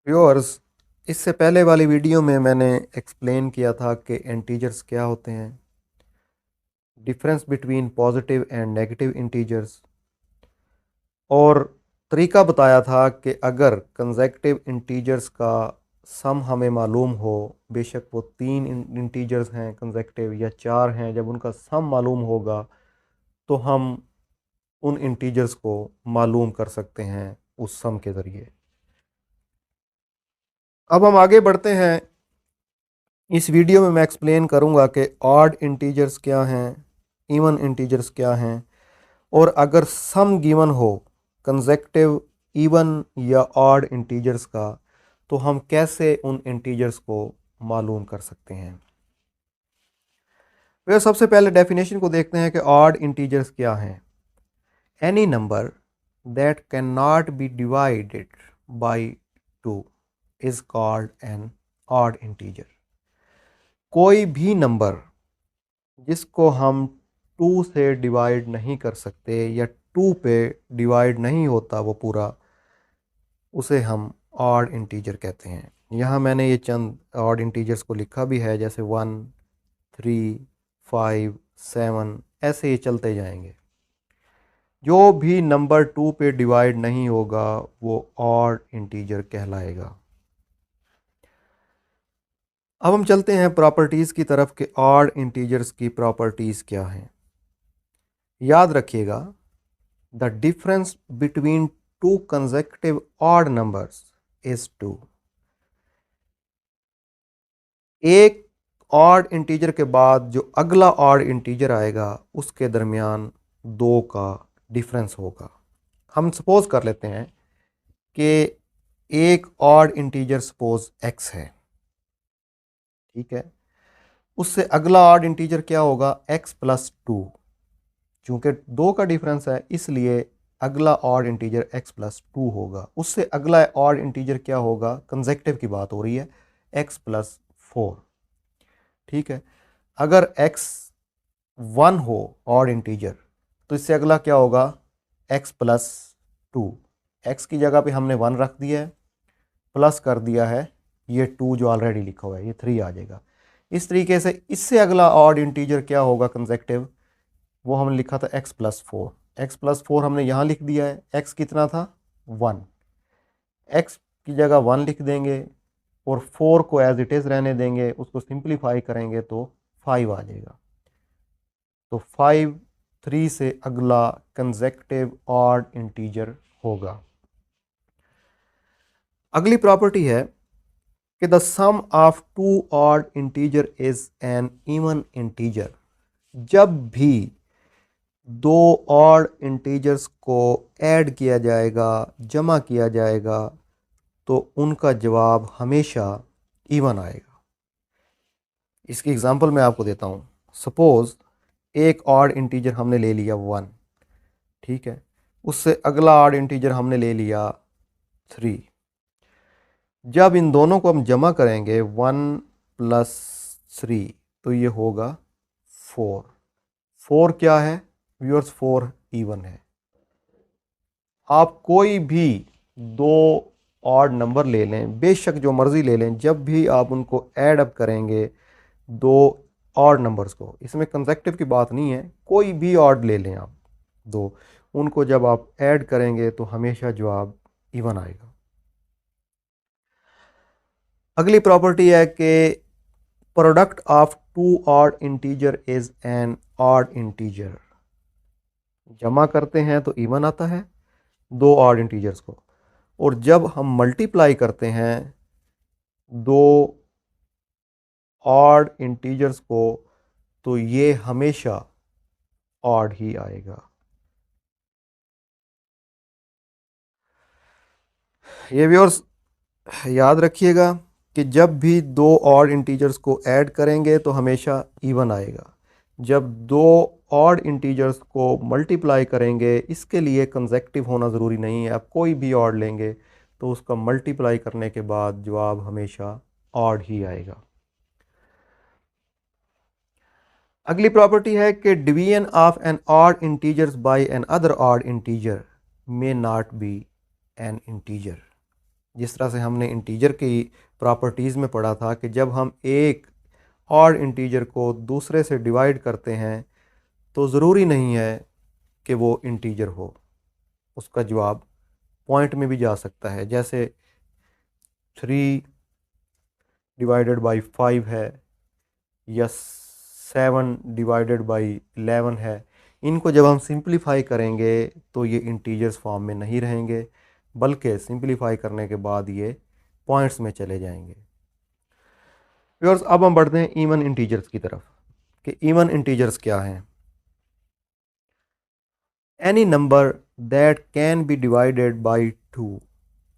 Viewers, इससे पहले वाली वीडियो में मैंने एक्सप्लेन किया था कि इंटीजर्स क्या होते हैं, difference between positive and negative integers, और तरीका बताया था कि अगर कंसेक्टिव इंटीजर्स का सम हमें मालूम हो, बेशक वो 3 इंटीजर्स हैं कंसेक्टिव या 4 हैं, जब उनका सम मालूम होगा तो हम उन इंटीजर्स को मालूम कर सकते हैं उस सम के ज़रिए। अब हम आगे बढ़ते हैं। इस वीडियो में मैं एक्सप्लेन करूंगा कि ऑड इंटीजर्स क्या हैं, इवन इंटीजर्स क्या हैं, और अगर सम गिवन हो कंसेक्टिव, इवन या ऑड इंटीजर्स का, तो हम कैसे उन इंटीजर्स को मालूम कर सकते हैं। वह सबसे पहले डेफिनेशन को देखते हैं कि ऑड इंटीजर्स क्या हैं। Any number that can not be divided by 2 is called an odd integer. कोई भी नंबर जिसको हम 2 से डिवाइड नहीं कर सकते या 2 पे डिवाइड नहीं होता वो पूरा, उसे हम ऑड इंटीजर कहते हैं। यहाँ मैंने ये चंद ऑड इंटीजर्स को लिखा भी है, जैसे 1, 3, 5, 7, ऐसे ये चलते जाएंगे। जो भी नंबर 2 पे डिवाइड नहीं होगा वो ऑड इंटीजर कहलाएगा। अब हम चलते हैं प्रॉपर्टीज़ की तरफ कि ऑड इंटीजर्स की प्रॉपर्टीज़ क्या हैं। याद रखिएगा, the difference between two consecutive odd numbers is 2। एक ऑड इंटीजर के बाद जो अगला ऑड इंटीजर आएगा उसके दरमियान 2 का डिफरेंस होगा। हम सपोज कर लेते हैं कि एक ऑड इंटीजर सपोज x है, ठीक है। उससे अगला ऑड इंटीजर क्या होगा, x प्लस 2। चूंकि 2 का डिफरेंस है इसलिए अगला ऑड इंटीजर x प्लस 2 होगा। उससे अगला ऑड इंटीजर क्या होगा, कंसेक्टिव की बात हो रही है, x प्लस 4, ठीक है। अगर x 1 हो ऑड इंटीजर तो इससे अगला क्या होगा, x प्लस 2। x की जगह पे हमने 1 रख दिया है, प्लस कर दिया है ये 2 जो ऑलरेडी लिखा हुआ है, ये 3 आ जाएगा। इस तरीके से इससे अगला ऑड इंटीजर क्या होगा कंसेक्टिव, वो हमने लिखा था x प्लस 4। x प्लस 4 हमने यहाँ लिख दिया है। x कितना था, 1। x की जगह 1 लिख देंगे और 4 को एज इट इज़ रहने देंगे, उसको सिंप्लीफाई करेंगे तो 5 आ जाएगा। तो 5 3 से अगला कंसेक्टिव ऑड इंटीजर होगा। अगली प्रॉपर्टी है कि the sum of two odd integer is an even integer. जब भी 2 ऑड इंटीजर्स को ऐड किया जाएगा, जमा किया जाएगा, तो उनका जवाब हमेशा इवन आएगा। इसकी एग्जांपल मैं आपको देता हूँ। सपोज एक ऑड इंटीजर हमने ले लिया 1, ठीक है। उससे अगला ऑड इंटीजर हमने ले लिया 3। जब इन दोनों को हम जमा करेंगे 1 प्लस 3 तो ये होगा 4। 4 क्या है व्यूअर्स, 4 इवन है। आप कोई भी 2 ऑड नंबर ले लें, बेशक जो मर्ज़ी ले लें, जब भी आप उनको ऐड अप करेंगे 2 ऑड नंबर्स को, इसमें कंसेक्टिव की बात नहीं है, कोई भी ऑड ले लें आप 2, उनको जब आप ऐड करेंगे तो हमेशा जवाब इवन आएगा। अगली प्रॉपर्टी है कि product of two odd integer is an odd integer. जमा करते हैं तो इवन आता है 2 ऑड इंटीजर्स को, और जब हम मल्टीप्लाई करते हैं 2 ऑड इंटीजर्स को तो ये हमेशा ऑड ही आएगा। ये व्यूअर्स याद रखिएगा कि जब भी 2 ऑड इंटीजर्स को ऐड करेंगे तो हमेशा इवन आएगा। जब 2 ऑड इंटीजर्स को मल्टीप्लाई करेंगे, इसके लिए कंसेक्टिव होना ज़रूरी नहीं है, आप कोई भी ऑड लेंगे तो उसका मल्टीप्लाई करने के बाद जवाब हमेशा ऑड ही आएगा। अगली प्रॉपर्टी है कि division of an odd integers by an other odd integer may not be an integer. जिस तरह से हमने इंटीजर की प्रॉपर्टीज़ में पढ़ा था कि जब हम एक ऑड इंटीजर को दूसरे से डिवाइड करते हैं तो ज़रूरी नहीं है कि वो इंटीजर हो, उसका जवाब पॉइंट में भी जा सकता है। जैसे 3/5 है या 7/11 है, इनको जब हम सिंप्लीफाई करेंगे तो ये इंटीजर्स फॉर्म में नहीं रहेंगे, बल्कि सिंप्लीफाई करने के बाद ये पॉइंट्स में चले जाएंगे। व्यूअर्स, अब हम बढ़ते हैं इवन इंटीजर्स की तरफ कि इवन इंटीजर्स क्या हैं। Any number that can be divided by 2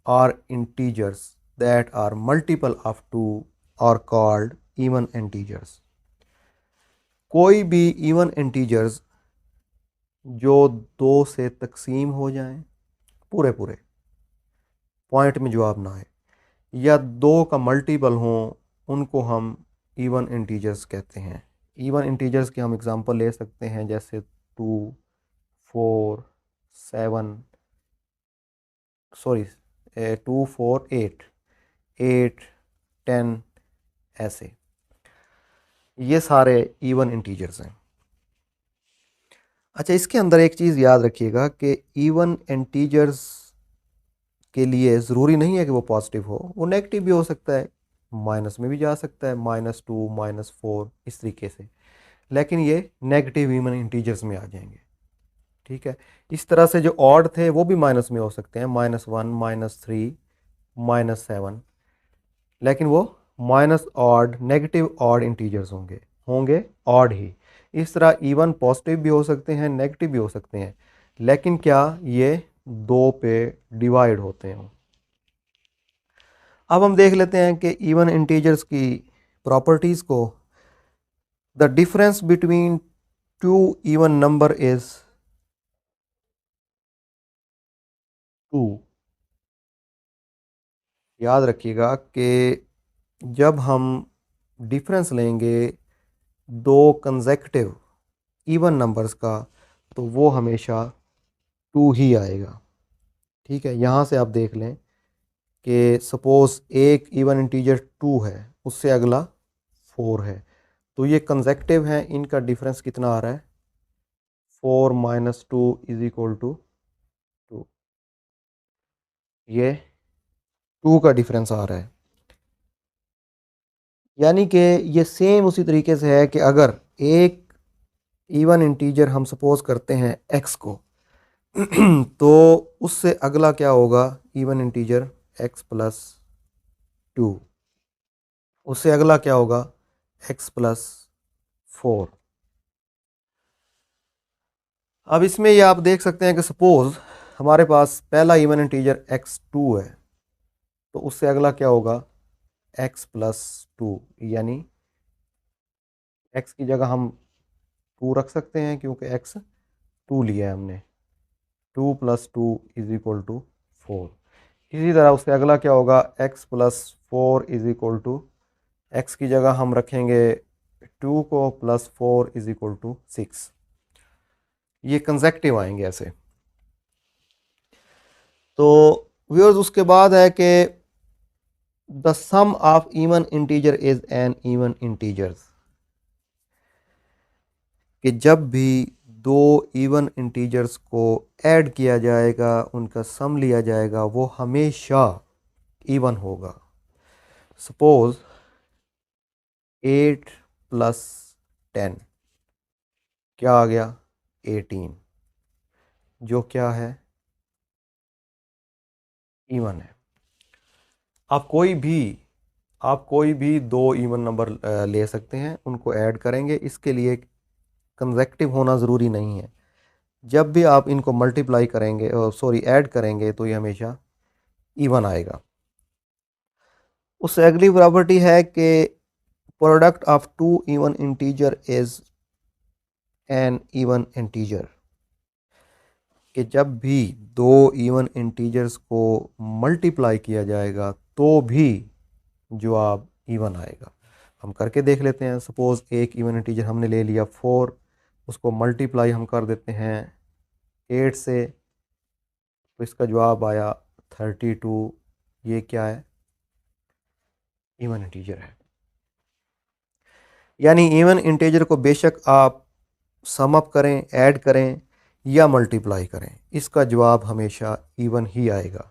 are integers that are multiple of 2 are called even integers. कोई भी इवन इंटीजर्स जो 2 से तकसीम हो जाएं, पूरे पूरे, पॉइंट में जवाब ना आए, या 2 का मल्टीपल हों, उनको हम इवन इंटीजर्स कहते हैं। इवन इंटीजर्स के हम एग्जांपल ले सकते हैं, जैसे 2, 4, 7, सॉरी 2, 4, 8, 8, 10, ऐसे ये सारे इवन इंटीजर्स हैं। अच्छा, इसके अंदर एक चीज़ याद रखिएगा कि इवन इंटीजर्स के लिए ज़रूरी नहीं है कि वो पॉजिटिव हो, वो नेगेटिव भी हो सकता है, माइनस में भी जा सकता है, -2, -4, इस तरीके से, लेकिन ये नेगेटिव इवन इंटीजर्स में आ जाएंगे। ठीक है, इस तरह से जो ऑड थे वो भी माइनस में हो सकते हैं, -1, -3, -7, लेकिन वो minus odd, negative odd integers होंगे होंगे ऑड ही। इस तरह इवन पॉजिटिव भी हो सकते हैं, नेगेटिव भी हो सकते हैं, लेकिन क्या ये 2 पे डिवाइड होते हैं। अब हम देख लेते हैं कि इवन इंटीजर्स की प्रॉपर्टीज़ को। The difference between 2 even number is 2। याद रखिएगा कि जब हम डिफरेंस लेंगे 2 कंसेक्यूटिव इवन नंबर्स का तो वो हमेशा 2 ही आएगा। ठीक है, यहाँ से आप देख लें कि सपोज़ एक इवन इंटीजर 2 है, उससे अगला 4 है, तो ये कंसेक्यूटिव हैं, इनका डिफरेंस कितना आ रहा है, 4 - 2 = 2। ये 2 का डिफरेंस आ रहा है, यानी कि ये सेम उसी तरीके से है कि अगर एक इवन इंटीजर हम सपोज करते हैं x को तो उससे अगला क्या होगा, इवन इंटीजर x+2, उससे अगला क्या होगा, x+4। अब इसमें ये आप देख सकते हैं कि सपोज हमारे पास पहला इवन इंटीजर x2 है, तो उससे अगला क्या होगा, x+2, यानी x की जगह हम 2 रख सकते हैं क्योंकि x 2 लिया है हमने, 2 + 2 = 4। इसी तरह उससे अगला क्या होगा, x+4 = x की जगह हम रखेंगे 2 को, +4 = 6। ये कंसेक्टिव आएंगे ऐसे। तो व्यूअर्स, उसके बाद है कि the sum of even integer is an even integers, कि जब भी 2 इवन इंटीजर्स को ऐड किया जाएगा, उनका सम लिया जाएगा, वो हमेशा इवन होगा। सपोज 8 + 10 क्या आ गया, 18, जो क्या है, इवन है। आप कोई भी 2 इवन नंबर ले सकते हैं, उनको ऐड करेंगे, इसके लिए कंसेक्टिव होना ज़रूरी नहीं है। जब भी आप इनको मल्टीप्लाई करेंगे, सॉरी ऐड करेंगे, तो ये हमेशा इवन आएगा। उससे अगली प्रॉपर्टी है कि product of 2 even integer is an even integer, कि जब भी 2 इवन इंटीजर्स को मल्टीप्लाई किया जाएगा तो भी जवाब इवन आएगा। हम करके देख लेते हैं। सपोज़ एक इवन इंटीजर हमने ले लिया 4, उसको मल्टीप्लाई हम कर देते हैं 8 से, तो इसका जवाब आया 32, ये क्या है, इवन इंटीजर है। यानी इवन इंटीजर को बेशक आप सम अप करें, ऐड करें या मल्टीप्लाई करें, इसका जवाब हमेशा इवन ही आएगा।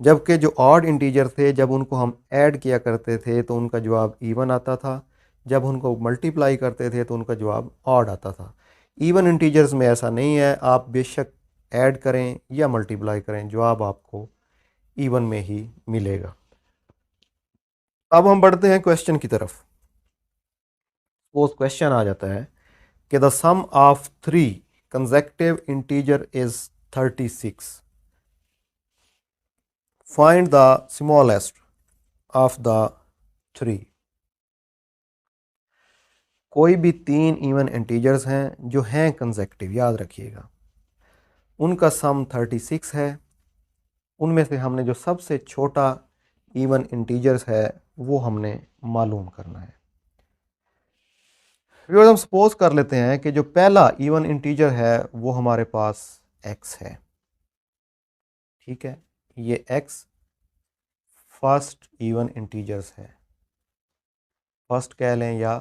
जबकि जो ऑड इंटीजर थे, जब उनको हम ऐड किया करते थे तो उनका जवाब इवन आता था, जब उनको मल्टीप्लाई करते थे तो उनका जवाब ऑड आता था। इवन इंटीजर्स में ऐसा नहीं है, आप बेशक ऐड करें या मल्टीप्लाई करें, जवाब आपको इवन में ही मिलेगा। अब हम बढ़ते हैं क्वेश्चन की तरफ। वो क्वेश्चन आ जाता है कि the sum of 3 consecutive integer is 36, find the smallest of the 3। कोई भी 3 इवन इंटीजर्स हैं जो हैं कंसेक्यूटिव, याद रखिएगा, उनका सम 36 है। उनमें से हमने जो सबसे छोटा इवन इंटीजर्स है वो हमने मालूम करना है। व्यूअर्स, हम सपोज कर लेते हैं कि जो पहला इवन इंटीजर है वो हमारे पास x है। ठीक है, ये x फर्स्ट इवन इंटीजर्स है, फर्स्ट कह लें या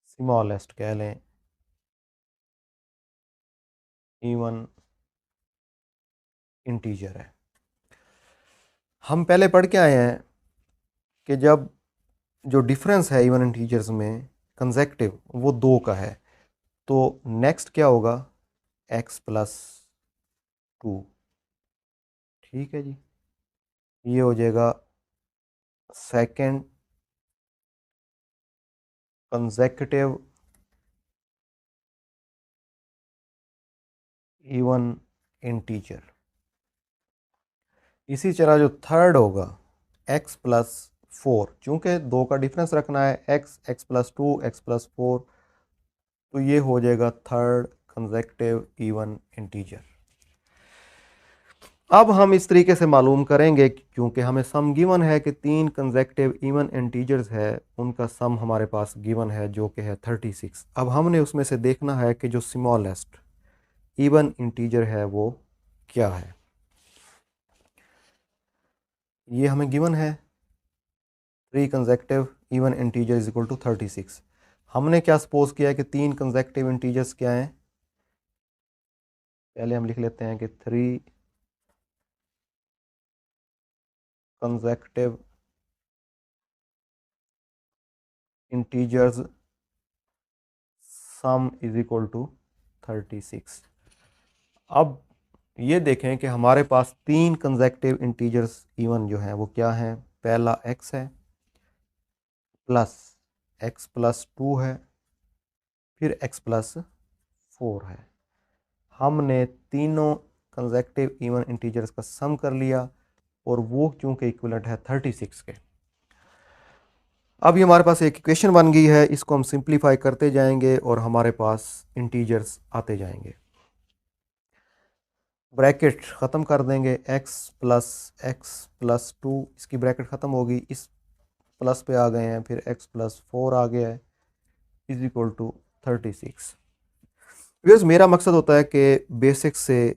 स्मॉलेस्ट कह लें, इवन इंटीजर है। हम पहले पढ़ के आए हैं कि जब जो डिफरेंस है इवन इंटीजर्स में कंसेक्यूटिव वो 2 का है, तो नेक्स्ट क्या होगा, x प्लस 2। ठीक है जी, ये हो जाएगा सेकेंड कंसेक्यूटिव इवन इंटीजर। इसी तरह जो थर्ड होगा x प्लस 4, चूँकि 2 का डिफरेंस रखना है, x प्लस 2, x प्लस 4, तो ये हो जाएगा थर्ड कंसेक्यूटिव इवन इंटीजर। अब हम इस तरीके से मालूम करेंगे, क्योंकि हमें सम गिवन है कि 3 कंसेक्यूटिव इवन इंटीजर्स है, उनका सम हमारे पास गिवन है जो कि है 36। अब हमने उसमें से देखना है कि जो स्मॉलेस्ट इवन इंटीजर है वो क्या है। ये हमें गिवन है 3 consecutive even integer is equal to 36। हमने क्या सपोज किया है कि 3 कंसेक्यूटिव इंटीजर्स क्या हैं, पहले हम लिख लेते हैं कि 3 consecutive integers sum is equal to 36। अब ये देखें कि हमारे पास 3 कंसेक्यूटिव इंटीजर्स इवन जो हैं वो क्या हैं, पहला x है, प्लस x प्लस 2 है, फिर x प्लस 4 है। हमने तीनों कंसेक्यूटिव इवन इंटीजर्स का सम कर लिया और वो चूंकि इक्विवेलेंट है 36 के। अब ये हमारे पास एक इक्वेशन बन गई है, इसको हम सिंप्लीफाई करते जाएंगे और हमारे पास इंटीजर्स आते जाएंगे। ब्रैकेट ख़त्म कर देंगे, x प्लस 2, इसकी ब्रैकेट ख़त्म होगी, इस प्लस पे आ गए हैं, फिर x प्लस 4 आ गया है, इज इक्वल टू 36। व्यूअर्स, मेरा मकसद होता है कि बेसिक्स से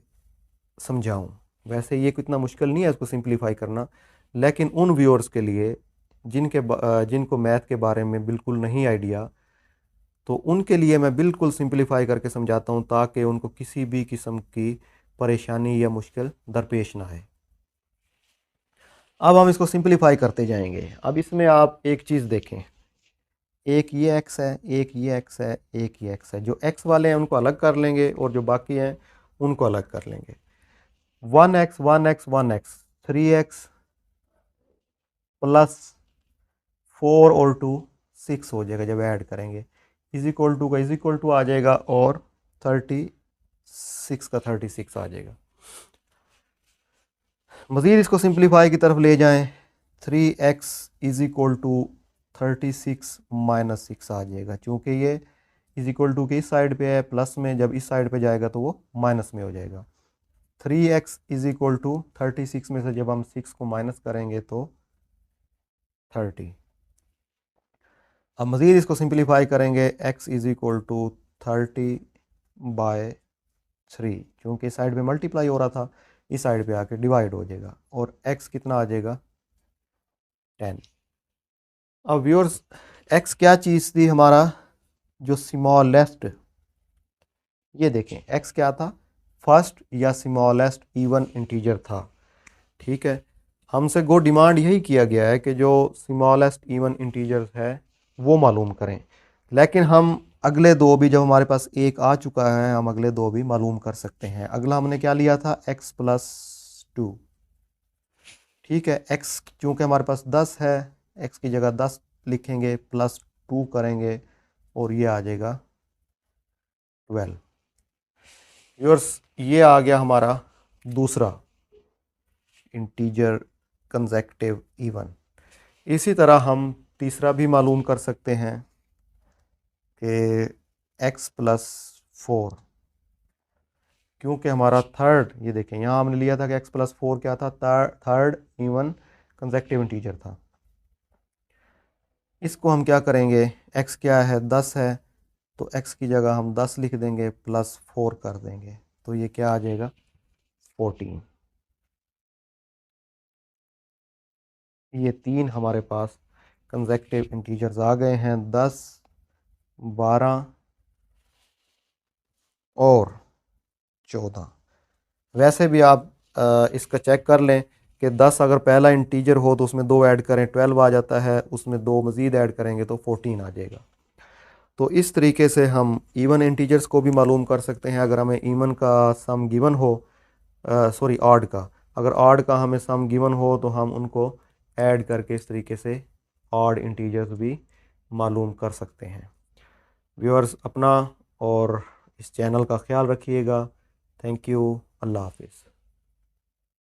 समझाऊं, वैसे ये कितना मुश्किल नहीं है इसको सिंप्लीफाई करना, लेकिन उन व्यूअर्स के लिए जिनको मैथ के बारे में बिल्कुल नहीं आइडिया, तो उनके लिए मैं बिल्कुल सिंप्लीफाई करके समझाता हूं ताकि उनको किसी भी किस्म की परेशानी या मुश्किल दरपेश ना आए। अब हम इसको सिंप्लीफाई करते जाएंगे। अब इसमें आप एक चीज़ देखें, एक ये x है, एक ये x है, एक ये x है। जो x वाले हैं उनको अलग कर लेंगे और जो बाकी हैं उनको अलग कर लेंगे। 1x 1x 1x 3x plus 4 और 2 6 हो जाएगा जब ऐड करेंगे, इज इक्वल टू का इज इक्वल टू आ जाएगा और 36 का 36 आ जाएगा। मज़ीद इसको सिंप्लीफाई की तरफ ले जाएं, 3x is equal to 36 minus 6 आ जाएगा, चूँकि ये इज इक्वल टू के इस साइड पे है प्लस में, जब इस साइड पे जाएगा तो वो माइनस में हो जाएगा। 3x इज इक्वल टू 36 में से जब हम 6 को माइनस करेंगे तो 30। अब मज़ीद इसको सिंप्लीफाई करेंगे, x is equal to 30 by 3, क्योंकि इस साइड पे मल्टीप्लाई हो रहा था, इस साइड पे आके डिवाइड हो जाएगा और x कितना आ जाएगा 10। अब व्यूअर्स x क्या चीज़ थी हमारा जो स्मॉलेस्ट, ये देखें x क्या था, फर्स्ट या स्मॉलेस्ट इवन इंटीजर था। ठीक है, हमसे गो डिमांड यही किया गया है कि जो स्मॉलेस्ट इवन इंटीजर है वो मालूम करें, लेकिन हम अगले दो भी, जब हमारे पास एक आ चुका है, हम अगले दो भी मालूम कर सकते हैं। अगला हमने क्या लिया था x+2। ठीक है, x चूँकि हमारे पास 10 है, x की जगह 10 लिखेंगे, +2 करेंगे और ये आ जाएगा 12। व्यूअर्स ये आ गया हमारा दूसरा इंटीजर कंसेक्टिव इवन। इसी तरह हम तीसरा भी मालूम कर सकते हैं कि x+4, क्योंकि हमारा थर्ड, ये देखें यहाँ हमने लिया था कि x+4 क्या था, थर्ड इवन कंसेक्टिव इंटीजर था। इसको हम क्या करेंगे, x क्या है 10 है, तो x की जगह हम 10 लिख देंगे, +4 कर देंगे, तो ये क्या आ जाएगा 14। ये तीन हमारे पास कंसेक्टिव इंटीजर्स आ गए हैं, 10, 12 और 14। वैसे भी आप इसका चेक कर लें कि 10 अगर पहला इंटीजर हो तो उसमें 2 ऐड करें 12 आ जाता है, उसमें 2 मज़ीद ऐड करेंगे तो 14 आ जाएगा। तो इस तरीके से हम इवन इंटीजर्स को भी मालूम कर सकते हैं। अगर हमें इवन का सम गिवन हो, सॉरी ऑड का, अगर ऑड का हमें सम गिवन हो तो हम उनको ऐड करके इस तरीके से ऑड इंटीजर्स भी मालूम कर सकते हैं। व्यूअर्स अपना और इस चैनल का ख्याल रखिएगा। Thank you. अल्लाह हाफिज़।